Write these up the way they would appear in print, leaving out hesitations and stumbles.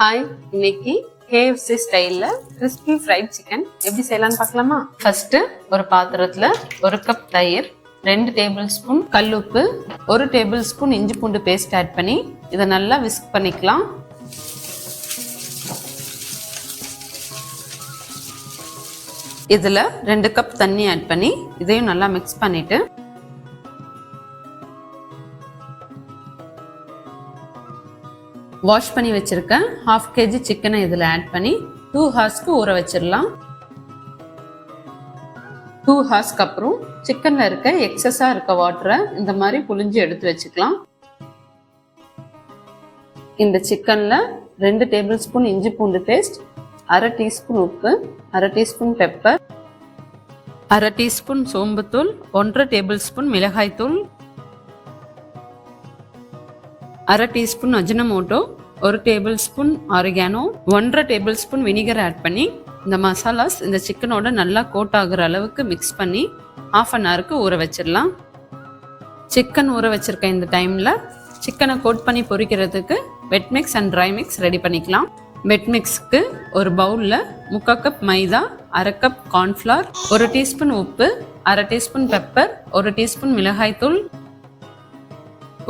Hi, இன்னைக்கு KFC ஸ்டைல்ல crispy fried chicken எப்படி செய்யலாம்னு பார்க்கலாமா? ஃபர்ஸ்ட் ஒரு பாத்திரத்துல 1 கப் தயிர், 2 டேபிள் ஸ்பூன் கல்லுப்பு, 1 டேபிள் ஸ்பூன் இஞ்சி பூண்டு பேஸ்ட் ஆட் பண்ணி இதை நல்லா விஸ்க் பண்ணிக்கலாம். இதுல 2 கப் தண்ணி ஆட் பண்ணி இதையும் நல்லா மிக்ஸ் பண்ணிட்டு வாஷ் பண்ணி வச்சிருக்கேன் 1/2 kg சிக்கனை இதில் ஆட் பண்ணி 2 ஹார்ஸ்க்கு ஊற வச்சிடலாம். 2 ஹார்ஸ்க்கு அப்புறம் சிக்கனில் இருக்க எக்ஸஸாக இருக்க வாட்டரை இந்த மாதிரி புழிஞ்சு எடுத்து வச்சுக்கலாம். இந்த சிக்கனில் 2 டேபிள் ஸ்பூன் இஞ்சி பூண்டு பேஸ்ட், 1/2 டீஸ்பூன் உப்பு, 1/2 டீஸ்பூன் பெப்பர், 1/2 டீஸ்பூன் சோம்புத்தூள், 1/2 டேபிள் ஸ்பூன் மிளகாய் தூள், 1/2 teaspoon Ajinomoto, 1 tablespoon oregano, 1/2 tablespoon vinegar add பண்ணி இந்த மசாலாஸ் இந்த சிக்கனோட நல்லா கோட் ஆகுற அளவுக்கு மிக்ஸ் பண்ணி 1/2 அன் ஹவருக்கு ஊற வச்சிடலாம். சிக்கன் ஊற வச்சிருக்க இந்த டைம்ல சிக்கனை கோட் பண்ணி பொரிக்கிறதுக்கு wet mix and dry mix ready பண்ணிக்கலாம். வெட் மிக்ஸ்க்கு ஒரு பவுல்ல 3/4 cup maida, 1/2 cup cornflour, 1 teaspoon உப்பு, 1/2 டீஸ்பூன் பெப்பர், 1 டீஸ்பூன் மிளகாய் தூள்,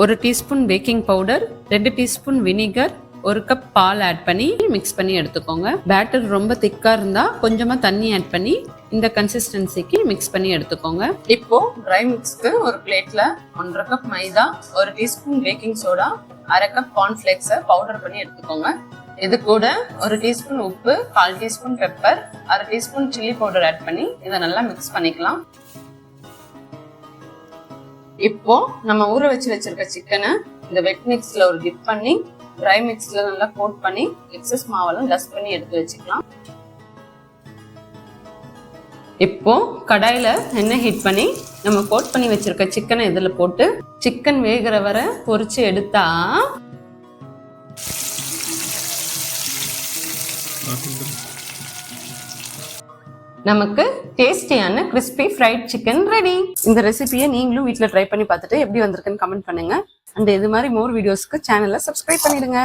1 teaspoon baking powder, 2 teaspoon vinegar, 1 cup பால் ஆட் பண்ணி மிக்ஸ் பண்ணி எடுத்துக்கோங்க. பேட்டர் ரொம்ப திக்கா இருந்தா கொஞ்சமா தண்ணி ஆட் பண்ணி இந்த கன்சிஸ்டன்சிக்கு மிக்ஸ் பண்ணி எடுத்துக்கோங்க. இப்போ ட்ரை மிக்ஸ்க்கு ஒரு பிளேட்ல 1/2 cup maida, 1 teaspoon baking soda, 1/2 cup கார்ன்ஃபிளேக்ஸை பவுடர் பண்ணி எடுத்துக்கோங்க. இது கூட 1 டீஸ்பூன் உப்பு, 1/4 teaspoon pepper, 1/2 teaspoon chilli powder add பண்ணி இதை நல்லா மிக்ஸ் பண்ணிக்கலாம். இப்போ நம்ம ஊற வச்சிருக்க சிக்கனை இந்த வெட் மிக்ஸ்ல ஒரு டிப் பண்ணி ட்ரை மிக்ஸ்ல நல்லா கோட் பண்ணி எக்ஸஸ் மாவெல்லாம் டஸ்ட் பண்ணி எடுத்து வச்சுக்கலாம். இப்போ கடாயில எண்ணெய் ஹீட் பண்ணி நம்ம கோட் பண்ணி வச்சிருக்க சிக்கனை இதுல போட்டு சிக்கன் வேகிற வரை பொரிச்சு எடுத்தா நமக்கு டேஸ்டியான கிறிஸ்பி ஃப்ரைட் சிக்கன் ரெடி. இந்த ரெசிபியை நீங்களும் வீட்டில் ட்ரை பண்ணி பார்த்துட்டு எப்படி வந்திருக்குன்னு கமெண்ட் பண்ணுங்க. அண்ட் இது மாதிரி மோர் வீடியோஸ்க்கு சேனலை சப்ஸ்கிரைப் பண்ணிடுங்க.